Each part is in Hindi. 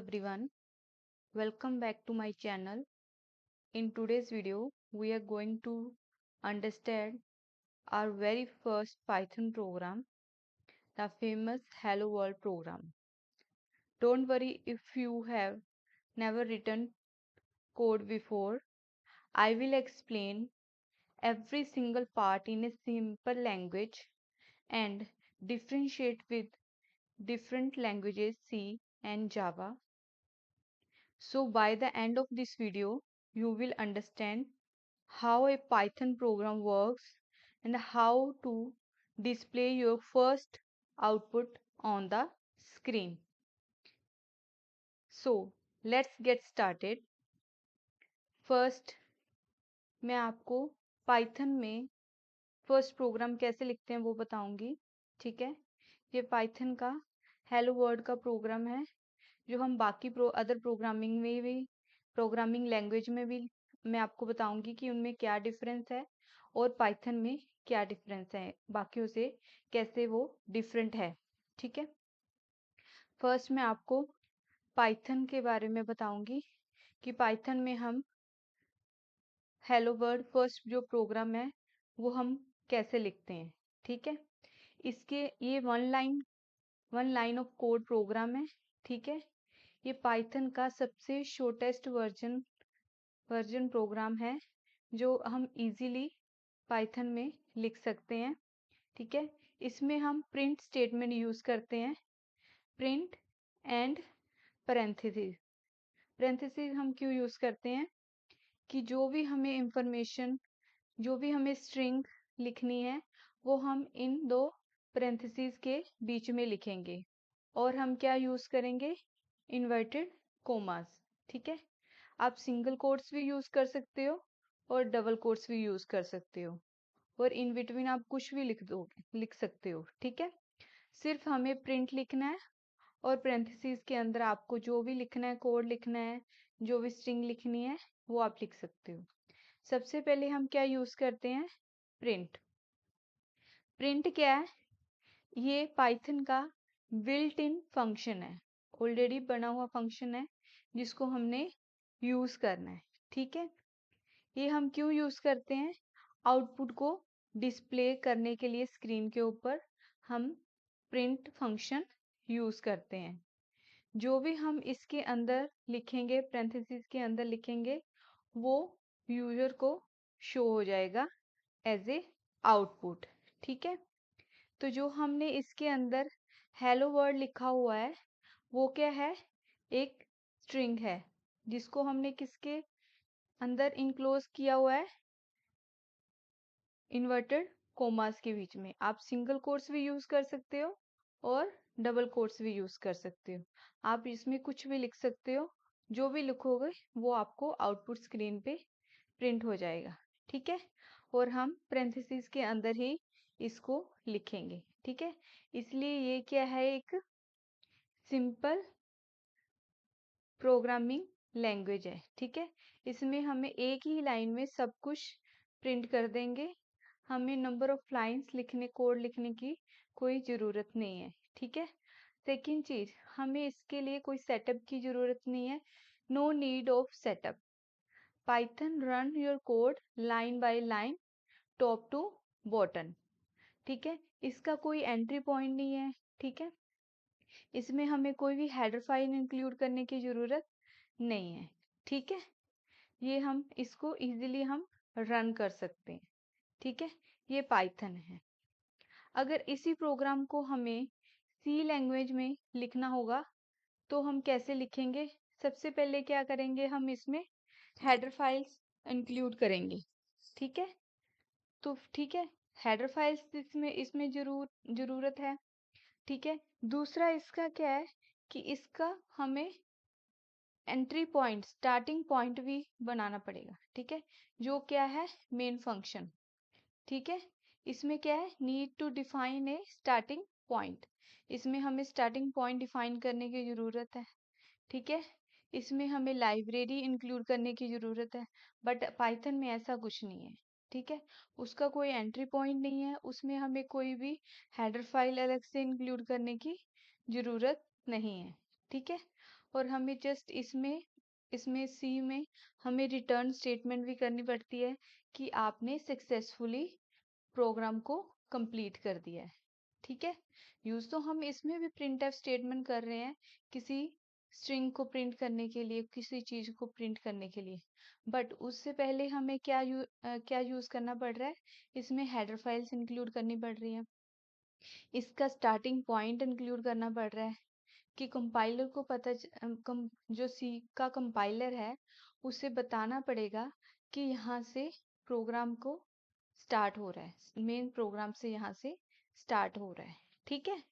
everyone, welcome back to my channel. In today's video, we are going to understand our very first Python program, the famous Hello World program. Don't worry if you have never written code before. I will explain every single part in a simple language and differentiate with different languages C and Java. So by the end of this video, you will understand how a Python program works and how to display your first output on the screen. So let's get started. First, मैं आपको Python में फर्स्ट प्रोग्राम कैसे लिखते हैं वो बताऊंगी. ठीक है, ये Python का हेलो वर्ल्ड का प्रोग्राम है जो हम बाकी अदर प्रोग्रामिंग में भी, प्रोग्रामिंग लैंग्वेज में भी मैं आपको बताऊंगी कि उनमें क्या डिफरेंस है और पाइथन में क्या डिफरेंस है, बाकियों से कैसे वो डिफरेंट है. ठीक है, फर्स्ट मैं आपको पाइथन के बारे में बताऊंगी कि पाइथन में हम हेलो वर्ल्ड फर्स्ट जो प्रोग्राम है वो हम कैसे लिखते हैं. ठीक है, इसके ये one line of code program है. ठीक है, ये पाइथन का सबसे शॉर्टेस्ट वर्जन प्रोग्राम है जो हम इजीली पाइथन में लिख सकते हैं. ठीक है, इसमें हम प्रिंट स्टेटमेंट यूज करते हैं. Print and parenthesis. पैरेंथेसिस हम क्यों यूज करते हैं कि जो भी हमें इंफॉर्मेशन, जो भी हमें स्ट्रिंग लिखनी है वो हम इन दो पैरेंथेसिस के बीच में लिखेंगे. और हम क्या यूज करेंगे, इन्वर्टेड कोमास. ठीक है, आप सिंगल कोट्स भी यूज कर सकते हो और डबल कोट्स भी यूज कर सकते हो और इन बिटवीन आप कुछ भी लिख सकते हो. ठीक है, सिर्फ हमें प्रिंट लिखना है और पैरेंथेसिस के अंदर आपको जो भी लिखना है, कोड लिखना है, जो भी स्ट्रिंग लिखनी है वो आप लिख सकते हो. सबसे पहले हम क्या यूज करते हैं, प्रिंट. प्रिंट क्या है, ये पाइथन का बिल्ट इन फंक्शन है, ऑलरेडी बना हुआ फंक्शन है जिसको हमने यूज करना है. ठीक है, ये हम क्यों यूज करते हैं, आउटपुट को डिस्प्ले करने के लिए स्क्रीन के ऊपर हम प्रिंट फंक्शन यूज करते हैं. जो भी हम इसके अंदर लिखेंगे, पैरेंथेसिस के अंदर लिखेंगे, वो यूजर को शो हो जाएगा एज ए आउटपुट. ठीक है, तो जो हमने इसके अंदर हेलो वर्ल्ड लिखा हुआ है वो क्या है, एक स्ट्रिंग है जिसको हमने किसके अंदर इनक्लोज किया हुआ है, इन्वर्टेड कोमास के बीच में. आप सिंगल कोट्स भी यूज कर सकते हो और डबल कोट्स भी यूज कर सकते हो. आप इसमें कुछ भी लिख सकते हो, जो भी लिखोगे वो आपको आउटपुट स्क्रीन पे प्रिंट हो जाएगा. ठीक है, और हम पैरेंथेसिस के अंदर ही इसको लिखेंगे. ठीक है, इसलिए ये क्या है, एक सिंपल प्रोग्रामिंग लैंग्वेज है. ठीक है, इसमें हमें एक ही लाइन में सब कुछ प्रिंट कर देंगे, हमें नंबर ऑफ लाइंस लिखने, कोड लिखने की कोई ज़रूरत नहीं है. ठीक है, सेकंड चीज, हमें इसके लिए कोई सेटअप की ज़रूरत नहीं है. No need of setup. Python run your code line by line, top to bottom. ठीक है, इसका कोई एंट्री पॉइंट नहीं है. ठीक है, इसमें हमें कोई भी हेडर फाइल इंक्लूड करने की ज़रूरत नहीं है. ठीक है, ये हम इसको इजीली हम रन कर सकते हैं. ठीक है, ये पाइथन है. अगर इसी प्रोग्राम को हमें सी लैंग्वेज में लिखना होगा तो हम कैसे लिखेंगे, सबसे पहले क्या करेंगे, हम इसमें हेडर फाइल्स इंक्लूड करेंगे. ठीक है, तो ठीक है, हेडर फाइल्स इसमें इसमें जरूरत है. ठीक है, दूसरा इसका क्या है कि इसका हमें एंट्री पॉइंट, स्टार्टिंग पॉइंट भी बनाना पड़ेगा. ठीक है, जो क्या है, मेन फंक्शन. ठीक है, इसमें क्या है, need to define a starting point. इसमें हमें स्टार्टिंग पॉइंट डिफाइन करने की ज़रूरत है. ठीक है, इसमें हमें लाइब्रेरी इंक्लूड करने की ज़रूरत है, बट पाइथन में ऐसा कुछ नहीं है. ठीक है, उसका कोई एंट्री पॉइंट नहीं है, उसमें हमें कोई भी हेडर फाइल अलग से इंक्लूड करने की ज़रूरत नहीं है. ठीक है, और हमें जस्ट इसमें इसमें सी में हमें रिटर्न स्टेटमेंट भी करनी पड़ती है कि आपने सक्सेसफुली प्रोग्राम को कंप्लीट कर दिया है। ठीक है, यूज तो हम इसमें भी प्रिंट एफ स्टेटमेंट कर रहे हैं किसी स्ट्रिंग को प्रिंट करने के लिए, किसी चीज को प्रिंट करने के लिए, बट उससे पहले हमें क्या यूज करना पड़ रहा है, इसमें हेडर फाइल्स इंक्लूड करनी पड़ रही है, इसका स्टार्टिंग पॉइंट इंक्लूड करना पड़ रहा है कि कंपाइलर को जो सी का कंपाइलर है उसे बताना पड़ेगा कि यहाँ से प्रोग्राम को स्टार्ट हो रहा है, मेन प्रोग्राम से यहाँ से स्टार्ट हो रहा है। ठीक है,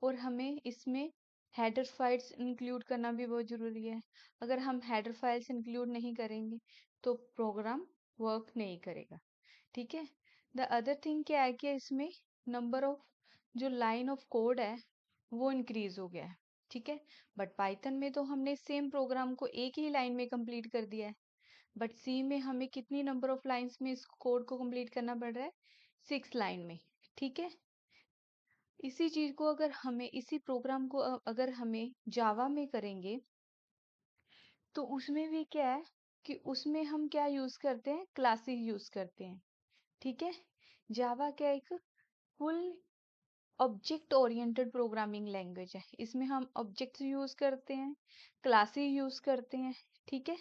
और हमें इसमें हेडर फाइल्स इंक्लूड करना भी बहुत ज़रूरी है। अगर हम हेडर फाइल्स इंक्लूड नहीं करेंगे तो प्रोग्राम वर्क नहीं करेगा। ठीक है, द अदर थिंग क्या है कि इसमें नंबर ऑफ जो लाइन ऑफ कोड है वो इंक्रीज हो गया है। ठीक है, बट पाइथन में तो हमने सेम प्रोग्राम को एक ही लाइन में कंप्लीट कर दिया है, बट सी में हमें कितनी नंबर ऑफ लाइंस में इस कोड को कंप्लीट करना पड़ रहा है, 6 लाइन में। ठीक है, इसी चीज को अगर हमें इसी प्रोग्राम को अगर हमें जावा में करेंगे तो उसमें भी क्या है कि उसमें हम क्या यूज करते हैं, क्लासेस यूज करते हैं। ठीक है, जावा क्या एक full object oriented programming language है, इसमें हम ऑब्जेक्ट्स यूज करते हैं, क्लासेस यूज करते हैं। ठीक है,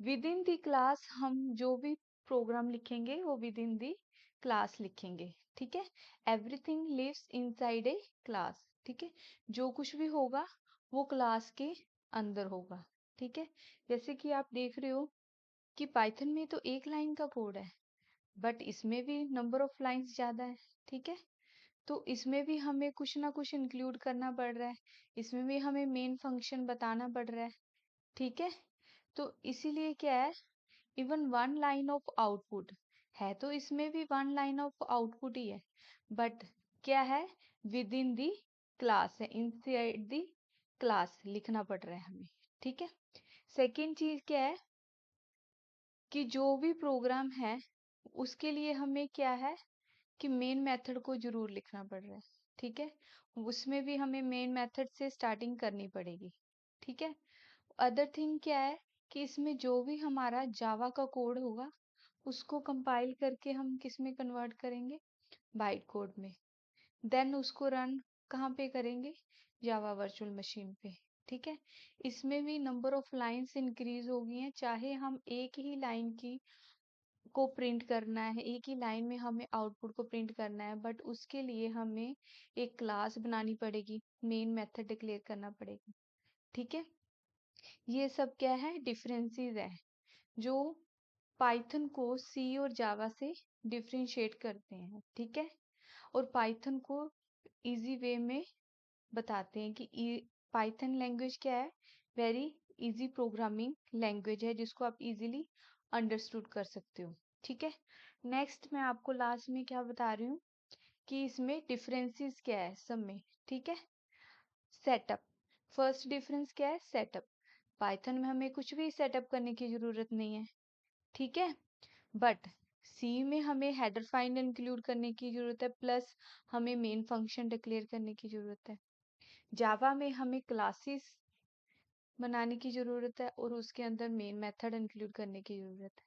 विद इन दी क्लास हम जो भी प्रोग्राम लिखेंगे वो विद इन दी क्लास लिखेंगे। ठीक है, everything lives inside a class. ठीक है, जो कुछ भी होगा वो क्लास के अंदर होगा। ठीक है, जैसे कि आप देख रहे हो कि पाइथन में तो एक लाइन का कोड है, बट इसमें भी नंबर ऑफ लाइंस ज़्यादा है। ठीक है, तो इसमें भी हमें कुछ ना कुछ इंक्लूड करना पड़ रहा है, इसमें भी हमें मेन फंक्शन बताना पड़ रहा है। ठीक है, तो इसीलिए क्या है, even one line of output है तो इसमें भी वन लाइन ऑफ आउटपुट ही है, बट क्या है, विद इन दी क्लास है, इनसाइड दी क्लास लिखना पड़ रहा है हमें। ठीक है, सेकेंड चीज क्या है कि जो भी प्रोग्राम है उसके लिए हमें क्या है कि मेन मेथड को जरूर लिखना पड़ रहा है। ठीक है, उसमें भी हमें मेन मेथड से स्टार्टिंग करनी पड़ेगी। ठीक है, अदर थिंग क्या है कि इसमें जो भी हमारा जावा का कोड होगा उसको कंपाइल करके हम किस में कन्वर्ट करेंगे, बाइट कोड में, देन उसको रन कहाँ पे करेंगे, जावा वर्चुअल मशीन पे। ठीक है, इसमें भी नंबर ऑफ लाइंस इंक्रीज हो गई हैं, चाहे हम एक ही लाइन की को प्रिंट करना है, एक ही लाइन में हमें आउटपुट को प्रिंट करना है, बट उसके लिए हमें एक क्लास बनानी पड़ेगी, मेन मेथड डिक्लेयर करना पड़ेगा। ठीक है, ये सब क्या है, डिफरेंसेस है जो पाइथन को सी और जावा से डिफरेंशिएट करते हैं। ठीक है, और पाइथन को इजी वे में बताते हैं कि पाइथन लैंग्वेज क्या है, वेरी इजी प्रोग्रामिंग लैंग्वेज है जिसको आप इजीली अंडरस्टूड कर सकते हो। ठीक है, नेक्स्ट मैं आपको लास्ट में क्या बता रही हूँ कि इसमें डिफरेंसेस क्या है सब में। ठीक है, सेटअप, फर्स्ट डिफरेंस क्या है, सेटअप, पाइथन में हमें कुछ भी सेटअप करने की जरूरत नहीं है। ठीक है, बट सी में हमें हेडर फाइल इंक्लूड करने की जरूरत है, प्लस हमें मेन फंक्शन डिक्लेयर करने की जरूरत है। जावा में हमें क्लासेस बनाने की जरूरत है और उसके अंदर मेन मेथड इंक्लूड करने की जरूरत है।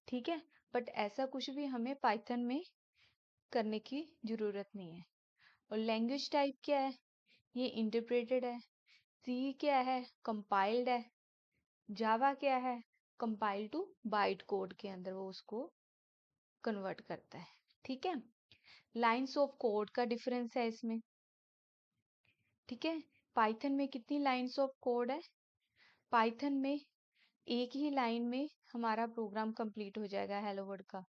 ठीक है, बट ऐसा कुछ भी हमें पाइथन में करने की जरूरत नहीं है। और लैंग्वेज टाइप क्या है, ये इंटरप्रेटेड है, सी क्या है, कंपाइल्ड है, जावा क्या है, कंपाइल टू बाइट कोड के अंदर वो उसको कन्वर्ट करता है। ठीक है, लाइंस ऑफ कोड का डिफरेंस है इसमें। ठीक है, पाइथन में कितनी लाइंस ऑफ कोड है, पाइथन में एक ही लाइन में हमारा प्रोग्राम कंप्लीट हो जाएगा हेलो वर्ल्ड का,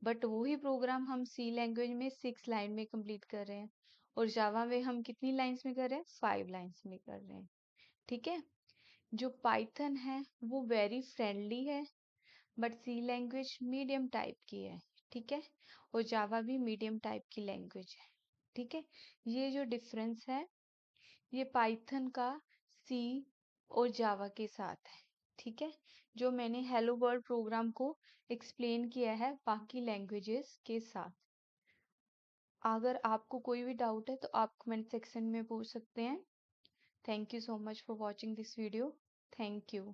बट वही प्रोग्राम हम सी लैंग्वेज में 6 लाइन में कंप्लीट कर रहे हैं, और जावा में हम कितनी लाइंस में कर रहे हैं, 5 लाइंस में कर रहे हैं। ठीक है, जो पाइथन है वो वेरी फ्रेंडली है, but C language medium type की है। ठीक है, और जावा भी मीडियम टाइप की लैंग्वेज है। ठीक है, ये जो डिफरेंस है ये पाइथन का सी और जावा के साथ है। ठीक है, जो मैंने हेलो वर्ल्ड प्रोग्राम को एक्सप्लेन किया है बाकी लैंग्वेजेस के साथ। अगर आपको कोई भी डाउट है तो आप कमेंट सेक्शन में पूछ सकते हैं। Thank you so much for watching this video. Thank you.